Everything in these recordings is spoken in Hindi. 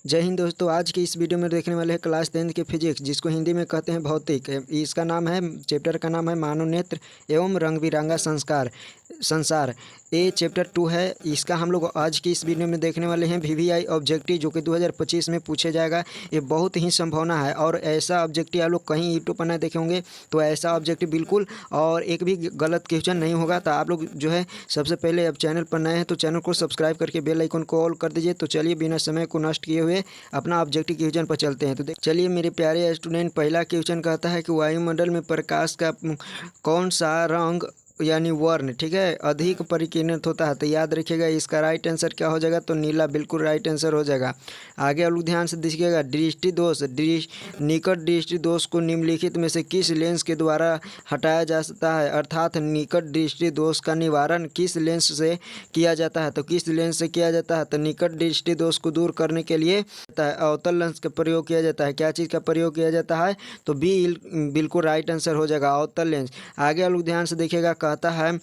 जय हिंद दोस्तों। आज की इस वीडियो में देखने वाले हैं क्लास 10th के फिजिक्स, जिसको हिंदी में कहते हैं भौतिक। इसका नाम है, चैप्टर का नाम है मानव नेत्र एवं रंग बिरंगा संसार। ये चैप्टर 2 है। इसका हम लोग आज की इस वीडियो में देखने वाले हैं वीवीआई ऑब्जेक्टिव, जो कि 2025 में पूछे जाएगा। ये बहुत ही संभावना है और ऐसा ऑब्जेक्टिव आप लोग कहीं यूट्यूब पर नहीं देखे होंगे। तो ऐसा ऑब्जेक्टिव बिल्कुल और एक भी गलत क्वेश्चन नहीं होगा। तो आप लोग जो है सबसे पहले अब चैनल पर नए हैं तो चैनल को सब्सक्राइब करके बेल आइकन को ऑल कर दीजिए। तो चलिए बिना समय को नष्ट किए हुए अपना ऑब्जेक्टिव क्वेश्चन पर चलते हैं। तो चलिए मेरे प्यारे स्टूडेंट, पहला क्वेश्चन कहता है कि वायुमंडल में प्रकाश का कौन सा रंग यानी वर्ण, ठीक है, अधिक परिकीर्णित होता है। तो याद रखिएगा इसका राइट आंसर क्या हो जाएगा, तो नीला बिल्कुल राइट आंसर हो जाएगा। आगे आप लोग ध्यान से देखिएगा, दृष्टि दोष निकट दृष्टि दोष को निम्नलिखित में से किस लेंस के द्वारा हटाया जा सकता है, अर्थात निकट दृष्टि दोष का निवारण किस लेंस से किया जाता है। तो किस लेंस से किया जाता है, तो निकट दृष्टि दोष को दूर करने के लिए अवतल लेंस का प्रयोग किया जाता है। क्या चीज़ का प्रयोग किया जाता है, तो बी बिल्कुल राइट आंसर हो जाएगा, अवतल लेंस। आगे आप लोग ध्यान से देखिएगा, कहता है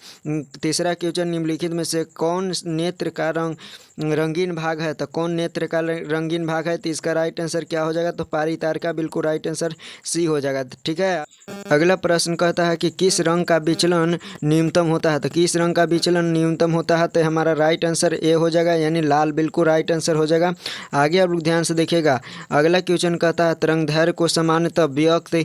तीसरा क्वेश्चन, निम्नलिखित में से कौन नेत्र का रंगीन भाग है। तो कौन नेत्र का रंगीन भाग है, तो इसका राइट आंसर क्या हो जाएगा, तो पारितार का बिल्कुल राइट आंसर सी हो जाएगा। ठीक है। अगला प्रश्न कहता है कि किस रंग का विचलन न्यूनतम होता है। तो किस रंग का विचलन न्यूनतम होता है, तो हमारा राइट आंसर ए हो जाएगा, यानी लाल बिल्कुल राइट आंसर हो जाएगा। आगे आप लोग ध्यान से देखिएगा, अगला क्वेश्चन कहता है तरंगदैर्घ्य को सामान्यतः व्यक्त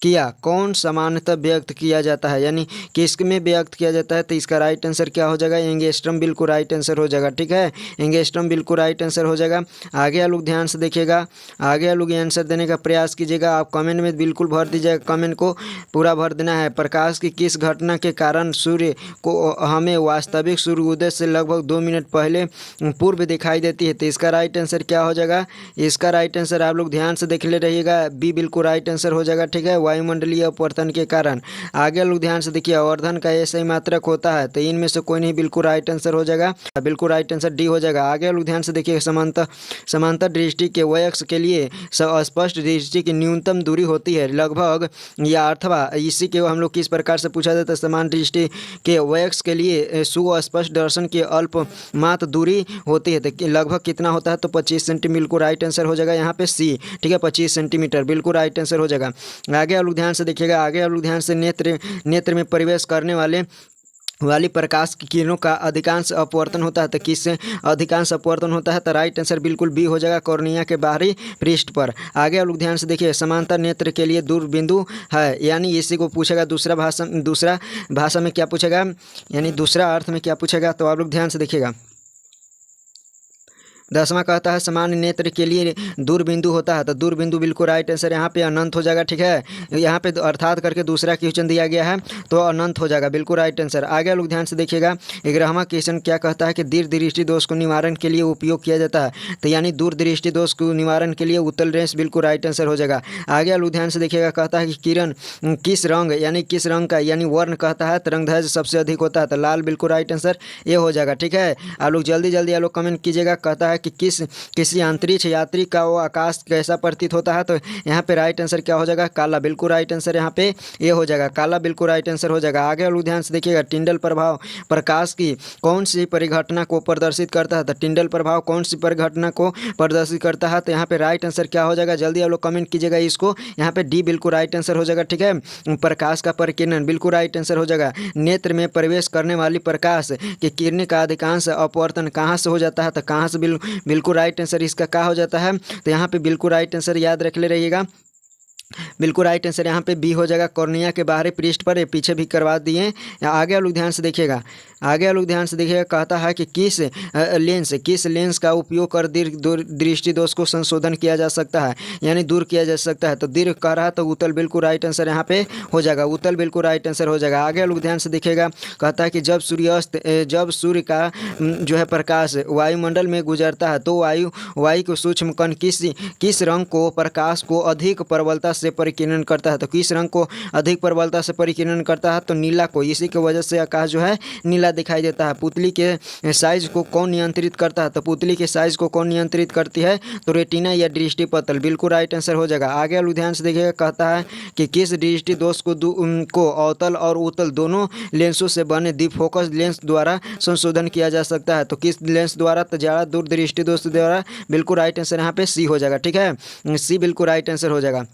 किया कौन सामान्यतः व्यक्त किया जाता है, यानी किस में व्यक्त किया जाता है। तो इसका राइट आंसर क्या हो जाएगा, एंगस्ट्रम बिल्कुल राइट आंसर हो जाएगा। ठीक है, एंगस्ट्रम बिल्कुल राइट आंसर हो जाएगा। आगे आप लोग ध्यान से देखिएगा, आगे आप लोग आंसर देने का प्रयास कीजिएगा। आप कमेंट में बिल्कुल भर दीजिएगा, कमेंट को पूरा भर देना है। प्रकाश की किस घटना के कारण सूर्य को हमें वास्तविक सूर्योदय से लगभग 2 मिनट पहले पूर्व दिखाई देती है। तो इसका राइट आंसर क्या हो जाएगा, इसका राइट आंसर आप लोग ध्यान से देख ले रहिएगा, बी बिल्कुल राइट आंसर हो जाएगा। ठीक है, वायुमंडलीय अपवर्तन के कारण। आगे लोग ध्यान से देखिए, आवर्धन का ऐसा ही मात्रक होता है। तो इनमें से कोई नहीं, बिल्कुल राइट आंसर हो जाएगा, बिल्कुल राइट आंसर डी हो जाएगा। आगे लोग ध्यान से देखिए, समांतर दृष्टि के वयस्क के लिए स्पष्ट दृष्टि की न्यूनतम दूरी होती है लगभग, या अथवा इसी के हम लोग किस प्रकार से पूछा जाता है, समान दृष्टि के वयस्क के लिए सुस्पष्ट दर्शन की अल्प मात्र दूरी होती है। तो लगभग कितना होता है, तो 25 सेंटीमीटर बिल्कुल राइट आंसर हो जाएगा यहाँ पे सी। ठीक है, 25 सेंटीमीटर बिल्कुल राइट आंसर हो जाएगा। आगे आप लोग ध्यान से देखिएगा, आगे आप लोग ध्यान से नेत्र में प्रवेश करने वाली प्रकाश की किरणों का अधिकांश अपवर्तन होता है। तो किससे अधिकांश अपवर्तन होता है, तो राइट आंसर बिल्कुल बी हो जाएगा, कॉर्निया के बाहरी पृष्ठ पर। आगे आप लोग ध्यान से देखिए, समांतर नेत्र के लिए दूर बिंदु है, यानी इसी को पूछेगा दूसरा भाषा में क्या पूछेगा, यानी दूसरा अर्थ में क्या पूछेगा। तो आप लोग ध्यान से देखिएगा, 10वां कहता है सामान्य नेत्र के लिए दूर बिंदु होता है। तो दूर बिंदु बिल्कुल राइट आंसर यहाँ पे अनंत हो जाएगा। ठीक है, यहाँ पे अर्थात करके दूसरा क्वेश्चन दिया गया है तो अनंत हो जाएगा, बिल्कुल राइट आंसर। आगे लोग ध्यान से देखिएगा, 11वां क्वेश्चन क्या कहता है कि दीर्घ दृष्टि दोष को निवारण के लिए उपयोग किया जाता है। तो यानी दूर दृष्टि दोष को निवारण के लिए उत्तल लेंस बिल्कुल राइट आंसर हो जाएगा। आगे लोग ध्यान से देखिएगा, कहता है कि किरण किस रंग का यानी वर्ण कहता है तरंगदैर्घ्य सबसे अधिक होता है। तो लाल बिल्कुल राइट आंसर ये हो जाएगा। ठीक है, आप लोग जल्दी आप लोग कमेंट कीजिएगा। कहता है कि किसी अंतरिक्ष यात्री का वो आकाश कैसा प्रतीत होता है। तो यहाँ पे राइट आंसर क्या हो जाएगा, काला बिल्कुल राइट आंसर यहाँ पे ये हो जाएगा, काला बिल्कुल राइट आंसर हो जाएगा। आगे लोग ध्यान से देखिएगा, टिंडल प्रभाव प्रकाश की कौन सी परिघटना को प्रदर्शित करता है। तो टिंडल प्रभाव कौन सी परिघटना को प्रदर्शित करता है, तो यहाँ पे राइट आंसर क्या हो जाएगा, जल्दी आप लोग कमेंट कीजिएगा इसको। यहाँ पे डी बिल्कुल राइट आंसर हो जाएगा। ठीक है, प्रकाश का परिकिरण बिल्कुल राइट आंसर हो जाएगा। नेत्र में प्रवेश करने वाली प्रकाश की किरण का अधिकांश अपवर्तन कहाँ से हो जाता है, तो कहाँ से बिल्कुल राइट आंसर इसका क्या हो जाता है। तो यहाँ पे बिल्कुल राइट आंसर याद रख ले रहिएगा, बिल्कुल राइट आंसर यहाँ पे बी हो जाएगा, कॉर्निया के बाहरी पृष्ठ पर। पीछे भी करवा दिए। आगे लोग ध्यान से देखिएगा, कहता है कि किस लेंस का उपयोग कर दीर्घ दृष्टि दोष को संशोधन किया जा सकता है, यानी दूर किया जा सकता है। तो दीर्घ कह रहा है तो उत्तल बिल्कुल राइट आंसर यहाँ पे हो जाएगा, उत्तल बिल्कुल राइट आंसर हो जाएगा। आगे लोग ध्यान से देखिएगा, कहता है कि जब सूर्य का जो है प्रकाश वायुमंडल में गुजरता है तो वायु को सूक्ष्म कण किस रंग को प्रकाश को अधिक प्रबलता से परिकीर्णन करता है। तो किस रंग को अधिक प्रबलता से परिकीर्णन करता है, तो नीला को। इसी की वजह से आकाश जो है नीला नीला दिखाई देता है। पुतली के साइज को कौन नियंत्रित करता है? तो पुतली के साइज को कौन नियंत्रित करती है? तो रेटिना या दृष्टि पटल, बिल्कुल राइट आंसर हो जाएगा। आगे वाले ध्यान से देखिएगा, कहता है कि किस दृष्टि दोष को अवतल और उत्तल दोनों लेंसों से बने द्विफोकस लेंस द्वारा संशोधन किया जा सकता है? तो किस लेंस द्वारा? तो ज्यादा दूर दृष्टि दोष द्वारा। बिल्कुल राइट आंसर यहाँ पे सी हो जाएगा। ठीक है, सी बिल्कुल राइट आंसर हो जाएगा।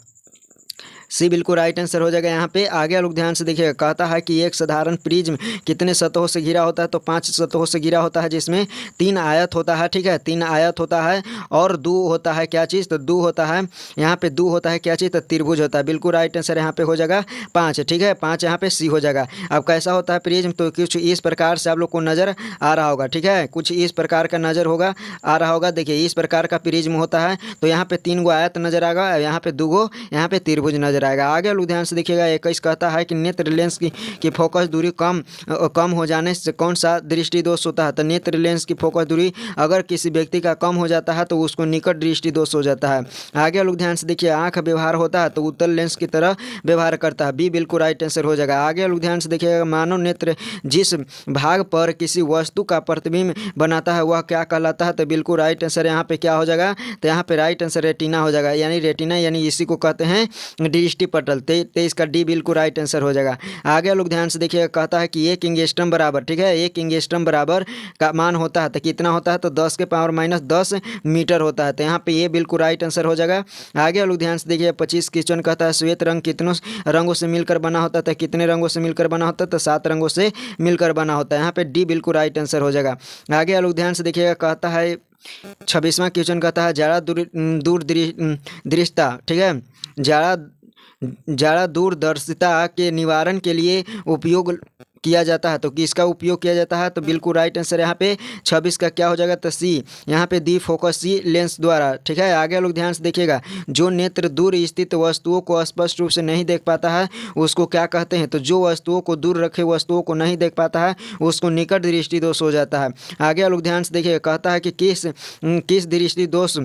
सी बिल्कुल राइट आंसर हो जाएगा यहाँ पे। आगे लोग ध्यान से देखिएगा, कहता है कि एक साधारण प्रिज्म कितने सतहों से घिरा होता है? तो 5 सतहों से घिरा होता है, जिसमें 3 आयत होता है। ठीक है, 3 आयत होता है और 2 होता है क्या चीज़? तो 2 होता है यहाँ पे, 2 होता है क्या चीज़? तो त्रिभुज होता है। बिल्कुल राइट आंसर यहाँ पे हो जाएगा 5। ठीक है, 5 यहाँ पे सी हो जाएगा। अब कैसा होता है प्रिज्म? तो कुछ इस प्रकार से आप लोग को नज़र आ रहा होगा। ठीक है, कुछ इस प्रकार का नज़र होगा, आ रहा होगा। देखिए इस प्रकार का प्रिज्म होता है। तो यहाँ पे 3 गो आयत नजर आएगा, यहाँ पे 2 गो यहाँ पे त्रिभुज नजर आएगा। आगे लोग ध्यान से देखिएगा, 21 कहता है कि नेत्र लेंस की फोकस दूरी कम हो जाने से कौन सा दृष्टि दोष होता है? तो नेत्र लेंस की फोकस दूरी अगर किसी व्यक्ति का कम हो जाता है तो उसको निकट दृष्टि दोष हो जाता है। आगे लोग ध्यान से देखिए, आंख व्यवहार होता है तो उत्तल लेंस की तरह व्यवहार करता है। बी बिल्कुल राइट आंसर हो जाएगा। आगे लोग ध्यान से देखिएगा, मानव नेत्र जिस भाग पर किसी वस्तु का प्रतिबिंब बनाता है वह क्या कहलाता है? तो बिल्कुल राइट आंसर यहाँ पे क्या हो जाएगा? तो यहाँ पे राइट आंसर रेटिना हो जाएगा। यानी रेटिना यानी इसी को कहते हैं दृष्टि पटल। 23 का डी बिल्कुल राइट आंसर हो जाएगा। आगे लोग ध्यान से देखिएगा, कहता है कि 1 एंगस्ट्रॉम बराबर, ठीक है, 1 एंगस्ट्रॉम बराबर का मान होता है तो कितना होता है? तो 10 के पावर -10 मीटर होता है। तो यहाँ पे ये बिल्कुल राइट आंसर हो जाएगा। आगे लोग ध्यान से देखिए, 25 क्वेश्चन कहता है श्वेत रंग कितनों रंगों से मिलकर बना होता है? तो कितने रंगों से मिलकर बना होता है? तो 7 रंगों से मिलकर बना होता है। यहाँ पे डी बिल्कुल राइट आंसर हो जाएगा। आगे लोग ध्यान से देखिएगा, कहता है 26वां क्वेश्चन कहता है ज्यादा दूरदृष्टा, ठीक है, ज्यादा दूरदर्शिता के निवारण के लिए उपयोग किया जाता है। तो किसका उपयोग किया जाता है? तो बिल्कुल राइट आंसर यहाँ पे 26 का क्या हो जाएगा? तो सी, यहाँ पे दी फोकस सी लेंस द्वारा। ठीक है, आगे लोग ध्यान से देखिएगा, जो नेत्र दूर स्थित वस्तुओं को स्पष्ट रूप से नहीं देख पाता है उसको क्या कहते हैं? तो जो वस्तुओं को दूर रखे वस्तुओं को नहीं देख पाता है उसको निकट दृष्टि दोष हो जाता है। आगे लोग ध्यान से देखिएगा, कहता है कि किस दृष्टि दोष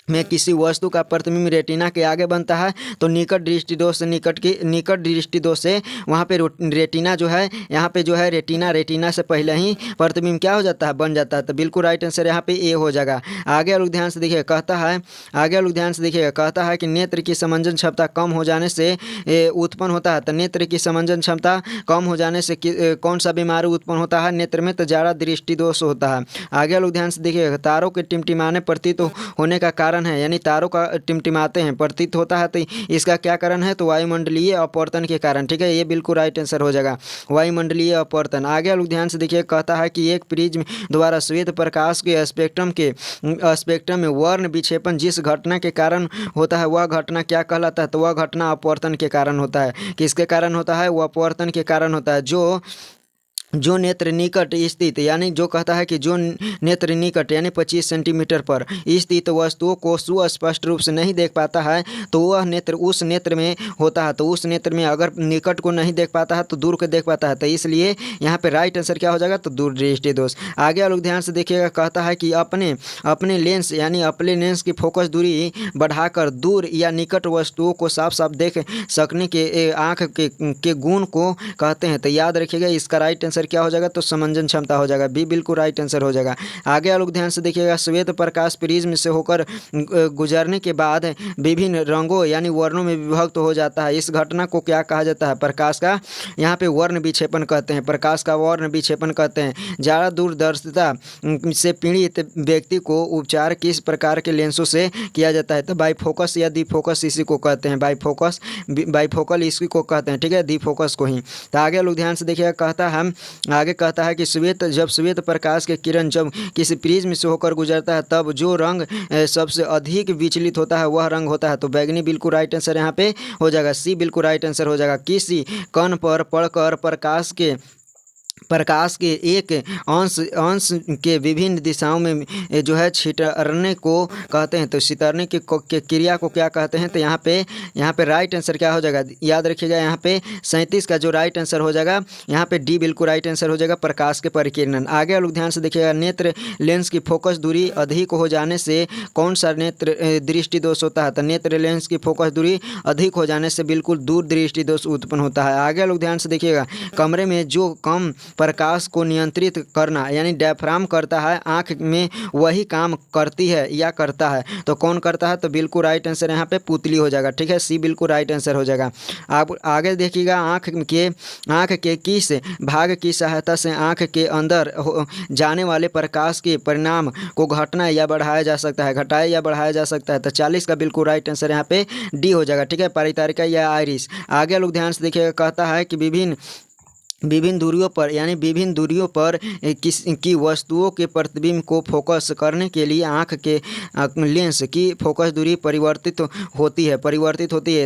में किसी वस्तु का प्रतिबिंब रेटिना के आगे बनता है? तो निकट दृष्टि दोष से निकट दृष्टि दोष से वहाँ पे रेटिना जो है, यहाँ पे जो है रेटिना से पहले ही प्रतिबिंब क्या हो जाता है? बन जाता है। तो बिल्कुल राइट आंसर यहाँ पे ए हो जाएगा। आगे लोग ध्यान से देखिए, कहता है कि नेत्र की समंजन क्षमता कम हो जाने से उत्पन्न होता है। तो नेत्र की समंजन क्षमता कम हो जाने से कौन सा बीमारी उत्पन्न होता है नेत्र में? तो ज्यादा दृष्टि दोष होता है। आगे लोग ध्यान से देखिए, तारों के टिमटिमाने प्रतीत होने का कारण है, यानी तारों का टिमटिमाते हैं प्रतीत होता है, तो इसका क्या कारण है? तो वायुमंडलीय अपवर्तन के कारण। ठीक है, ये बिल्कुल राइट आंसर हो जाएगा, वायुमंडलीय अपवर्तन। आगे लोग ध्यान से देखिए, कहता है कि एक प्रिज्म द्वारा श्वेत प्रकाश के स्पेक्ट्रम में वर्ण विक्षेपण जिस घटना के कारण होता है वह घटना क्या कहलाता है? तो वह घटना अपवर्तन के कारण होता है। किसके कारण होता है? वह अपवर्तन के कारण होता है। जो नेत्र निकट स्थित, यानी जो कहता है कि जो नेत्र निकट यानी 25 सेंटीमीटर पर स्थित वस्तुओं को सुस्पष्ट रूप से नहीं देख पाता है तो वह नेत्र उस नेत्र में होता है। तो उस नेत्र में अगर निकट को नहीं देख पाता है तो दूर को देख पाता है। तो इसलिए यहाँ पे राइट आंसर क्या हो जाएगा? तो दूर दृष्टि दोष। आगे लोग ध्यान से देखिएगा, कहता है कि अपने लेंस यानी अपने लेंस की फोकस दूरी बढ़ाकर दूर या निकट वस्तुओं को साफ साफ देख सकने के आँख के गुण को कहते हैं। तो याद रखिएगा, इसका राइट आंसर क्या हो जाएगा? तो समंजन क्षमता हो जाएगा। बी बिल्कुल राइट आंसर हो जाएगा। आगे लोग ध्यान से देखिएगा, श्वेत प्रकाश प्रिज्म से होकर गुजरने के बाद विभिन्न रंगों यानी वर्णों में विभक्त हो जाता है। इस घटना को क्या कहा जाता है? प्रकाश का यहाँ पे वर्ण विक्षेपण कहते हैं। प्रकाश का वर्ण विक्षेपण कहते हैं। ज्यादा दूरदर्शिता से पीड़ित व्यक्ति को उपचार किस प्रकार के लेंसों से किया जाता है? तो बाईफोकस या द्विफोकस इसी को कहते हैं। बाईफोकल इसी को कहते हैं। ठीक है, द्विफोकस को ही। तो आगे लोग ध्यान से देखिएगा, कहता है कि जब श्वेत प्रकाश के किरण जब किसी प्रिज्म से होकर गुजरता है तब जो रंग सबसे अधिक विचलित होता है वह रंग होता है। तो बैगनी बिल्कुल राइट आंसर यहाँ पे हो जाएगा। सी बिल्कुल राइट आंसर हो जाएगा। किसी कण पर पड़कर प्रकाश के एक अंश के विभिन्न दिशाओं में जो है छितरने को कहते हैं। तो छितरने की क्रिया को क्या कहते हैं? तो यहाँ पे राइट आंसर क्या हो जाएगा? याद रखिएगा, यहाँ पे 37 का जो राइट आंसर हो जाएगा, यहाँ पे डी बिल्कुल राइट आंसर हो जाएगा, प्रकाश के परिकिरणन। आगे लोग ध्यान से देखिएगा, नेत्र लेंस की फोकस दूरी अधिक हो जाने से कौन सा नेत्र दृष्टि दोष होता है? तो नेत्र लेंस की फोकस दूरी अधिक हो जाने से बिल्कुल दूर दृष्टि दोष उत्पन्न होता है। आगे लोग ध्यान से देखिएगा, कमरे में जो कम प्रकाश को नियंत्रित करना यानी डायफ्राम करता है, आँख में वही काम करती है या करता है। तो कौन करता है? तो बिल्कुल राइट आंसर यहाँ पे पुतली हो जाएगा। ठीक है, सी बिल्कुल राइट आंसर हो जाएगा। आप आगे देखिएगा, आँख के किस भाग की सहायता से आँख के अंदर जाने वाले प्रकाश के परिणाम को घटना या बढ़ाया जा सकता है, घटाया या बढ़ाया जा सकता है? तो 40 का बिल्कुल राइट आंसर यहाँ पे डी हो जाएगा। ठीक है, परितारिका या आइरिस। आगे लोग ध्यान से देखिएगा, कहता है कि विभिन्न दूरियों पर यानी विभिन्न दूरियों पर की वस्तुओं के प्रतिबिंब को फोकस करने के लिए आँख के लेंस की फोकस दूरी परिवर्तित होती है।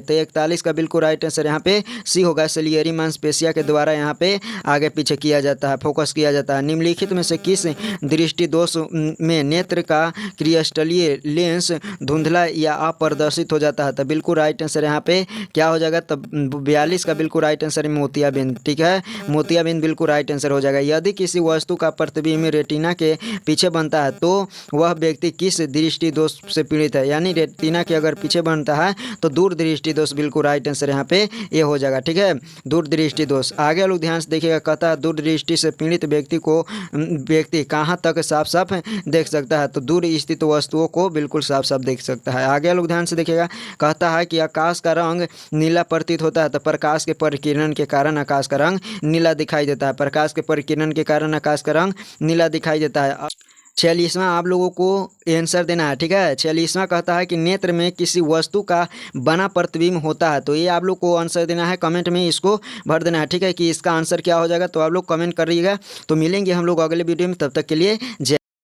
तो 41 का बिल्कुल राइट आंसर यहाँ पे सी होगा। सलियरी मांसपेशिया के द्वारा यहाँ पे आगे पीछे किया जाता है, फोकस किया जाता है। निम्नलिखित में से किस दृष्टि दोष में नेत्र का क्रिस्टलीय लेंस धुंधला या अप्रदर्शित हो जाता है? तो बिल्कुल राइट आंसर यहाँ पे क्या हो जाएगा? तब 42 का बिल्कुल राइट आंसर मोतियाबिंद। ठीक है, मोतियाबिंद बिल्कुल राइट आंसर हो जाएगा। यदि किसी वस्तु का प्रतिबिंब रेटिना के पीछे बनता है तो वह व्यक्ति किस दृष्टि दोष से पीड़ित है? यानी रेटिना के अगर पीछे बनता है तो दूरदृष्टि दोष बिल्कुल राइट आंसर यहाँ पे ये हो जाएगा। ठीक है, दूरदृष्टि दोष। आगे लोग ध्यान से देखिएगा, कहता है दूरदृष्टि से पीड़ित व्यक्ति कहाँ तक साफ साफ देख सकता है? तो दूर स्थित वस्तुओं को बिल्कुल साफ साफ देख सकता है। आगे लोग ध्यान से देखिएगा, कहता है कि आकाश का रंग नीला प्रतीत होता है। तो प्रकाश के परिकिरण के कारण आकाश का रंग नीला दिखाई देता है। प्रकाश के परिकिरण के कारण आकाश का रंग नीला दिखाई देता है। 46वां आप लोगों को आंसर देना है। ठीक है, 46वां कहता है कि नेत्र में किसी वस्तु का बना प्रतिबिंब होता है। तो ये आप लोग को आंसर देना है, कमेंट में इसको भर देना है। ठीक है, कि इसका आंसर क्या हो जाएगा? तो आप लोग कमेंट करिएगा। तो मिलेंगे हम लोग अगले वीडियो में, तब तक के लिए जय।